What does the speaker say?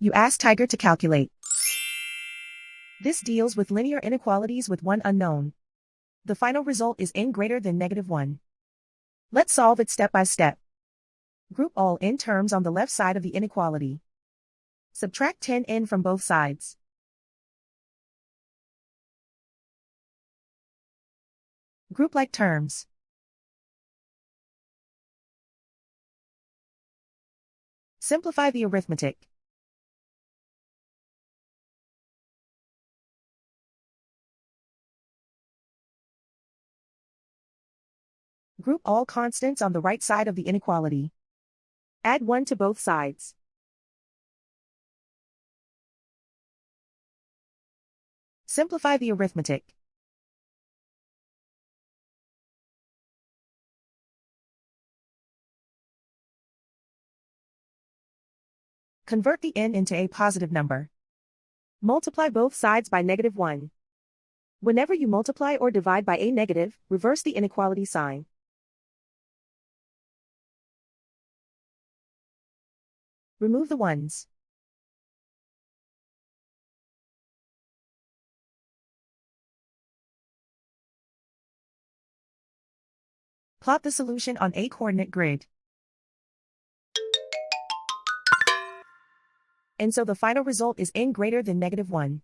You ask Tiger to calculate. This deals with linear inequalities with one unknown. The final result is n greater than -1. Let's solve it step by step. Group all n terms on the left side of the inequality. Subtract 10n from both sides. Group like terms. Simplify the arithmetic. Group all constants on the right side of the inequality. Add 1 to both sides. Simplify the arithmetic. Convert the n into a positive number. Multiply both sides by -1. Whenever you multiply or divide by a negative, reverse the inequality sign. Remove the ones. Plot the solution on a coordinate grid. And so the final result is n greater than -1.